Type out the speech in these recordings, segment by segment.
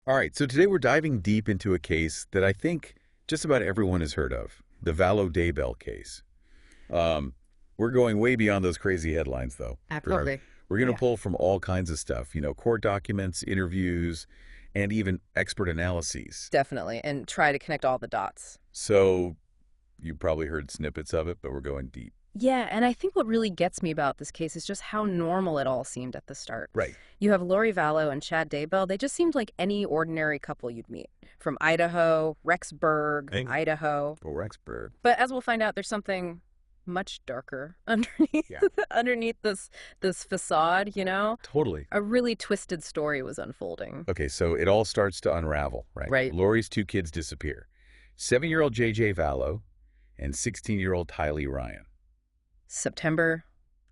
All right, so today we're diving deep into a case that I think just about everyone has heard of, the Valow Daybell case. We're going way beyond those crazy headlines, though. Absolutely. We're going to Yeah. pull from all kinds of stuff, court documents, interviews, and even expert analyses. Definitely. And try to connect all the dots. So you probably heard snippets of it, but we're going deep. Yeah, and I think what really gets me about this case is just how normal it all seemed at the start. Right. You have Lori Vallow and Chad Daybell. They just seemed like any ordinary couple you'd meet. From Idaho, Rexburg, Hey. Idaho. Oh, Rexburg. But as we'll find out, there's something much darker underneath Yeah. underneath this facade, Totally. A really twisted story was unfolding. Okay, so it all starts to unravel, right? Right. Lori's two kids disappear. 7-year-old JJ Valow and 16-year-old Tyle Ryan. September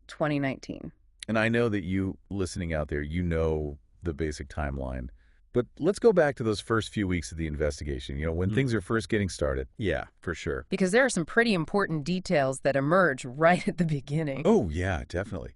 2019. And I know that you listening out there, you know the basic timeline. But let's go back to those first few weeks of the investigation, when things are first getting started. Yeah, for sure. Because there are some pretty important details that emerge right at the beginning. Oh, yeah, definitely.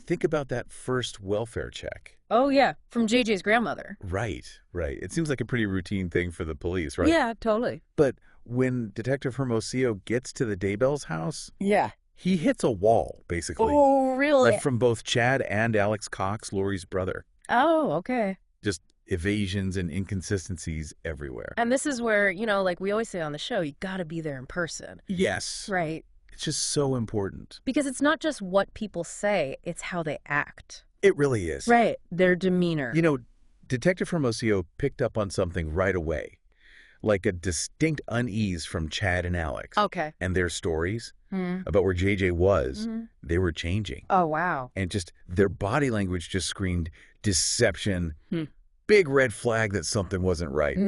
Think about that first welfare check. Oh, yeah, from JJ's grandmother. Right. It seems like a pretty routine thing for the police, right? Yeah, totally. But when Detective Hermosillo gets to the Daybell's house, Yeah. he hits a wall, basically. Oh, really? Like from both Chad and Alex Cox, Lori's brother. Oh, okay. Just evasions and inconsistencies everywhere. And this is where, like we always say on the show, you got to be there in person. Yes. Right. It's just so important. Because it's not just what people say, it's how they act. It really is. Right. Their demeanor. Detective Hermosillo picked up on something right away, like a distinct unease from Chad and Alex. Okay. And their stories about where JJ was, they were changing. Oh, wow. And just their body language just screamed deception, big red flag that something wasn't right.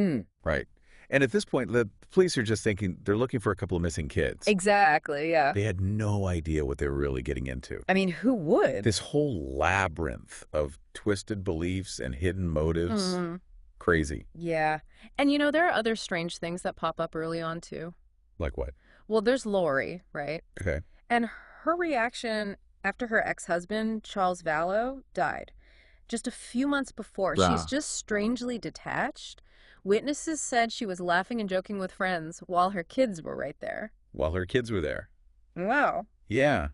Right. And at this point, the police are just thinking they're looking for a couple of missing kids. Exactly, yeah. They had no idea what they were really getting into. I mean, who would? This whole labyrinth of twisted beliefs and hidden motives. Crazy. Yeah. And there are other strange things that pop up early on, too. Like what? Well, there's Lori, right? Okay. And her reaction after her ex-husband, Charles Valow, died. Just a few months before. Wow. She's just strangely detached. Witnesses said she was laughing and joking with friends while her kids were right there. While her kids were there. Wow. Yeah.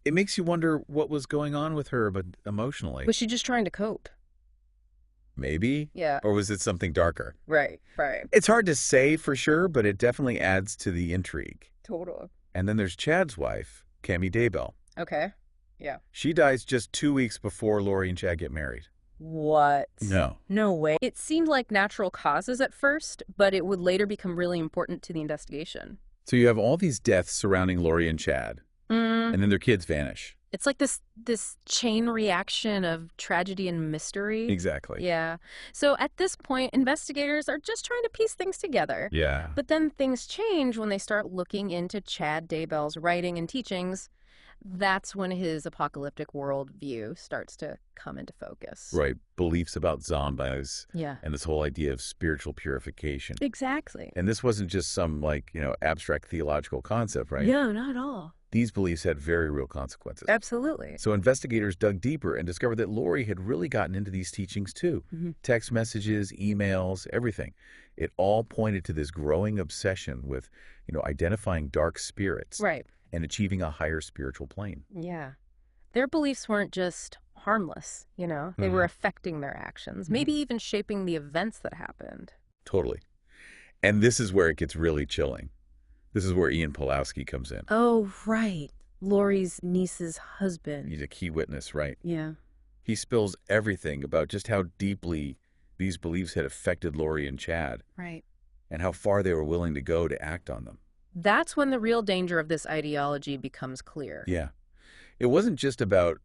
It makes you wonder what was going on with her, but emotionally. Was she just trying to cope? Maybe? Yeah. Or was it something darker? Right. It's hard to say for sure, but it definitely adds to the intrigue. Totally. And then there's Chad's wife, Cammie Daybell. Okay. Yeah. She dies just 2 weeks before Lori and Chad get married. What? No. No way. It seemed like natural causes at first, but it would later become really important to the investigation. So you have all these deaths surrounding Lori and Chad, and then their kids vanish. It's like this chain reaction of tragedy and mystery. Exactly. Yeah. So at this point, investigators are just trying to piece things together. Yeah. But then things change when they start looking into Chad Daybell's writing and teachings. That's when his apocalyptic worldview starts to come into focus. Right. Beliefs about zombies. Yeah. And this whole idea of spiritual purification. Exactly. And this wasn't just some abstract theological concept, right? No, not at all. These beliefs had very real consequences. Absolutely. So investigators dug deeper and discovered that Lori had really gotten into these teachings too. Text messages, emails, everything. It all pointed to this growing obsession with, identifying dark spirits. Right. And achieving a higher spiritual plane. Yeah. Their beliefs weren't just harmless, They were affecting their actions, maybe even shaping the events that happened. Totally. And this is where it gets really chilling. This is where Ian Pulowski comes in. Oh, right. Lori's niece's husband. He's a key witness, right? Yeah. He spills everything about just how deeply these beliefs had affected Lori and Chad. Right. And how far they were willing to go to act on them. That's when the real danger of this ideology becomes clear. Yeah. It wasn't just about,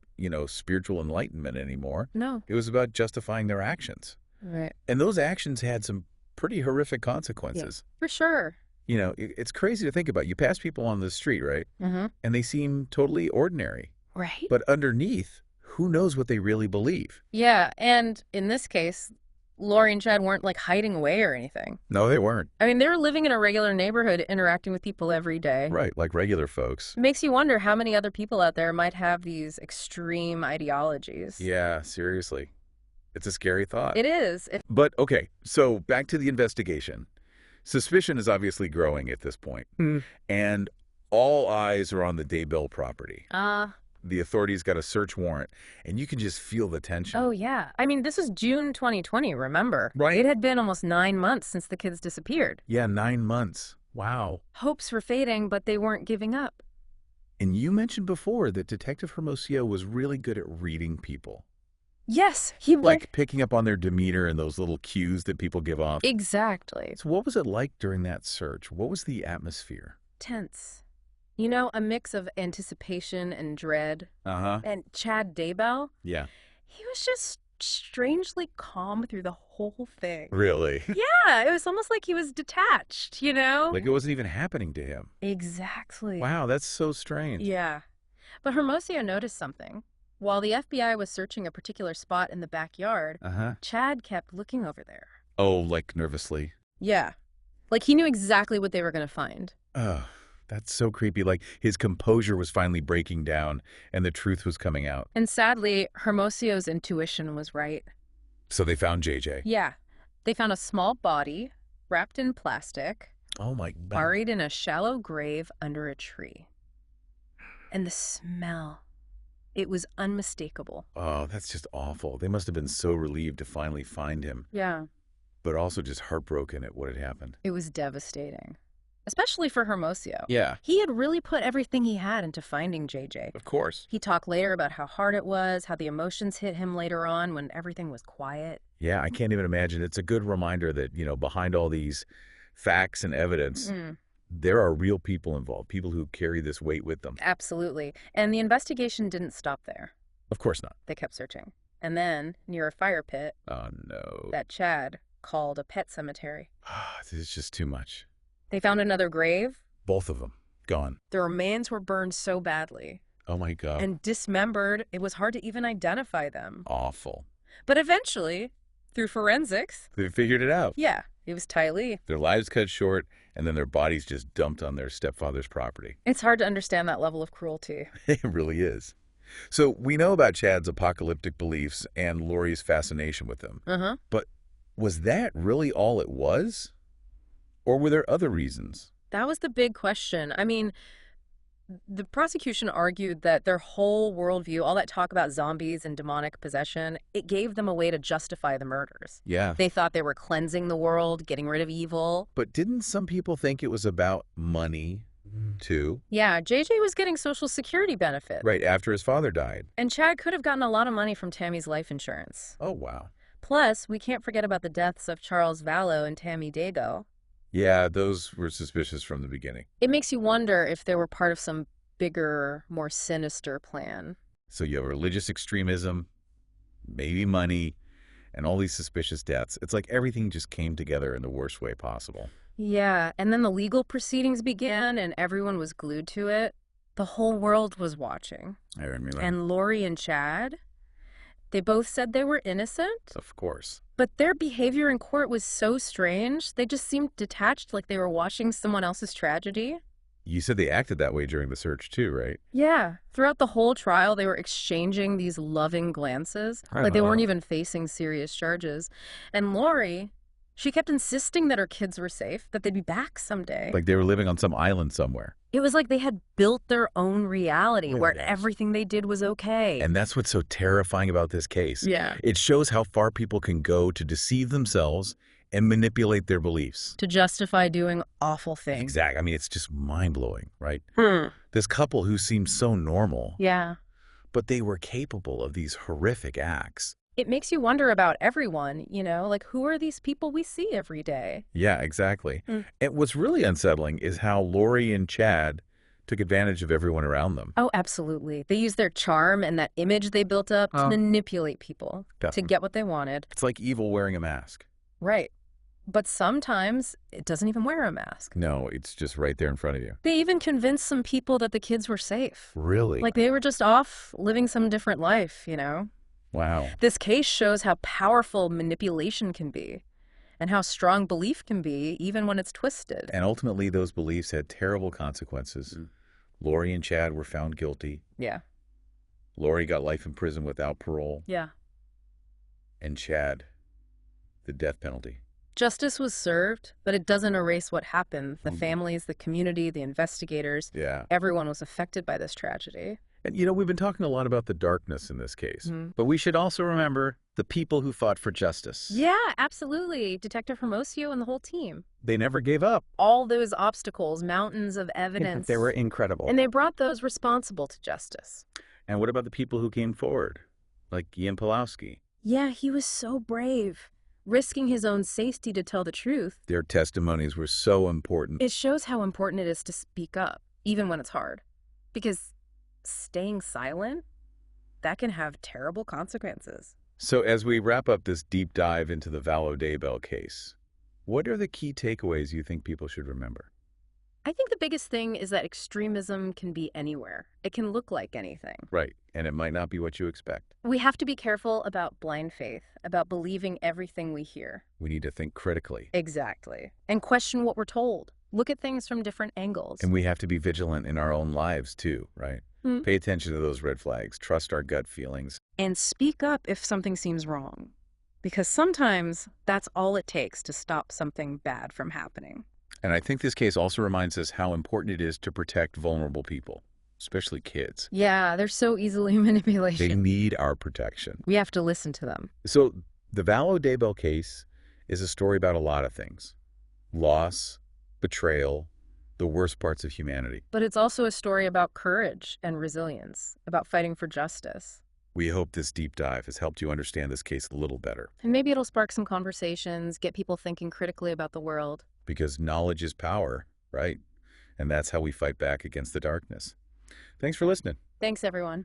spiritual enlightenment anymore. No. It was about justifying their actions. Right. And those actions had some pretty horrific consequences. Yeah, for sure. It's crazy to think about. You pass people on the street, right? Mm-hmm. And they seem totally ordinary. Right. But underneath, who knows what they really believe? Yeah, and in this case, Lori and Chad weren't hiding away or anything. No, they weren't. I mean, they were living in a regular neighborhood, interacting with people every day. Right, like regular folks. It makes you wonder how many other people out there might have these extreme ideologies. Yeah, seriously. It's a scary thought. It is. But, okay, so back to the investigation. Suspicion is obviously growing at this point, and all eyes are on the Daybell property. The authorities got a search warrant, and you can just feel the tension. Oh, yeah. I mean, this is June 2020, remember? Right. It had been almost 9 months since the kids disappeared. Yeah, 9 months. Wow. Hopes were fading, but they weren't giving up. And you mentioned before that Detective Hermosillo was really good at reading people. Yes, he would. Like picking up on their demeanor and those little cues that people give off. Exactly. So what was it like during that search? What was the atmosphere? Tense. You know, a mix of anticipation and dread. And Chad Daybell, Yeah. he was just strangely calm through the whole thing. Really? Yeah, it was almost like he was detached, you know? Like it wasn't even happening to him. Exactly. Wow, that's so strange. Yeah. But Hermosillo noticed something. While the FBI was searching a particular spot in the backyard, Chad kept looking over there. Oh, like nervously? Yeah. Like he knew exactly what they were going to find. Oh, that's so creepy. Like his composure was finally breaking down and the truth was coming out. And sadly, Hermosillo's intuition was right. So they found JJ. Yeah. They found a small body wrapped in plastic, Oh my God. buried in a shallow grave under a tree. And the smell, it was unmistakable. Oh, that's just awful. They must have been so relieved to finally find him, Yeah. but also just heartbroken at what had happened. It was devastating, especially for Hermosillo. Yeah, He had really put everything he had into finding JJ. of course. He talked later about how hard it was, how the emotions hit him later on when everything was quiet. Yeah, I can't even imagine. It's a good reminder that, behind all these facts and evidence, there are real people involved, people who carry this weight with them. Absolutely. And the investigation didn't stop there. Of course not. They kept searching. And then, near a fire pit, Oh, no. that Chad called a pet cemetery, This is just too much. they found another grave. Both of them gone. The remains were burned so badly Oh, my God. and dismembered, it was hard to even identify them. Awful. But eventually, through forensics, They figured it out. yeah, it was Tyle. Their lives cut short, and then their bodies just dumped on their stepfather's property. It's hard to understand that level of cruelty. It really is. So we know about Chad's apocalyptic beliefs and Lori's fascination with them. But was that really all it was? Or were there other reasons? That was the big question. I mean, the prosecution argued that their whole worldview, all that talk about zombies and demonic possession, it gave them a way to justify the murders. Yeah. They thought they were cleansing the world, getting rid of evil. But didn't some people think it was about money, too? Yeah, JJ was getting Social Security benefits. Right after his father died. And Chad could have gotten a lot of money from Tammy's life insurance. Oh, wow. Plus, we can't forget about the deaths of Charles Valow and Tammy Daybell. Yeah, those were suspicious from the beginning. It makes you wonder if they were part of some bigger, more sinister plan. So you have religious extremism, maybe money, and all these suspicious deaths. It's like everything just came together in the worst way possible. Yeah, and then the legal proceedings began and everyone was glued to it. The whole world was watching. I remember. And Lori and Chad, they both said they were innocent, Of course. but their behavior in court was so strange. They just seemed detached, like they were watching someone else's tragedy. You said they acted that way during the search too, right? Yeah. Throughout the whole trial, they were exchanging these loving glances, like they weren't even facing serious charges. And Lori, she kept insisting that her kids were safe, that they'd be back someday. Like they were living on some island somewhere. It was like they had built their own reality where Yes. everything they did was okay. And that's what's so terrifying about this case. Yeah. It shows how far people can go to deceive themselves and manipulate their beliefs. To justify doing awful things. Exactly. I mean, it's just mind-blowing, right? This couple who seemed so normal, Yeah. but they were capable of these horrific acts. It makes you wonder about everyone, like who are these people we see every day? Yeah, exactly. And what's really unsettling is how Lori and Chad took advantage of everyone around them. Oh, absolutely. They used their charm and that image they built up to manipulate people, to Definitely. get what they wanted. It's like evil wearing a mask. Right. But sometimes it doesn't even wear a mask. No, it's just right there in front of you. They even convinced some people that the kids were safe. Really? Like they were just off living some different life, Wow. This case shows how powerful manipulation can be and how strong belief can be even when it's twisted. And ultimately, those beliefs had terrible consequences. Lori and Chad were found guilty. Yeah. Lori got life in prison without parole. Yeah. And Chad, the death penalty. Justice was served, but it doesn't erase what happened. The families, the community, the investigators, everyone was affected by this tragedy. And, we've been talking a lot about the darkness in this case. But we should also remember the people who fought for justice. Yeah, absolutely. Detective Hermosillo and the whole team. They never gave up. All those obstacles, mountains of evidence. They were incredible. And they brought those responsible to justice. And what about the people who came forward, like Ian Pulowski? Yeah, he was so brave, risking his own safety to tell the truth. Their testimonies were so important. It shows how important it is to speak up, even when it's hard. Because staying silent, that can have terrible consequences. So as we wrap up this deep dive into the Valow Daybell case, what are the key takeaways you think people should remember? I think the biggest thing is that extremism can be anywhere. It can look like anything. Right, and it might not be what you expect. We have to be careful about blind faith, about believing everything we hear. We need to think critically. Exactly. And question what we're told. Look at things from different angles. And we have to be vigilant in our own lives too, right? Pay attention to those red flags. Trust our gut feelings. And speak up if something seems wrong. Because sometimes that's all it takes to stop something bad from happening. And I think this case also reminds us how important it is to protect vulnerable people, especially kids. Yeah, they're so easily manipulated. They need our protection. We have to listen to them. So the Valow Daybell case is a story about a lot of things. Loss, betrayal, the worst parts of humanity. But it's also a story about courage and resilience, about fighting for justice. We hope this deep dive has helped you understand this case a little better. And maybe it'll spark some conversations, get people thinking critically about the world. Because knowledge is power, right? And that's how we fight back against the darkness. Thanks for listening. Thanks, everyone.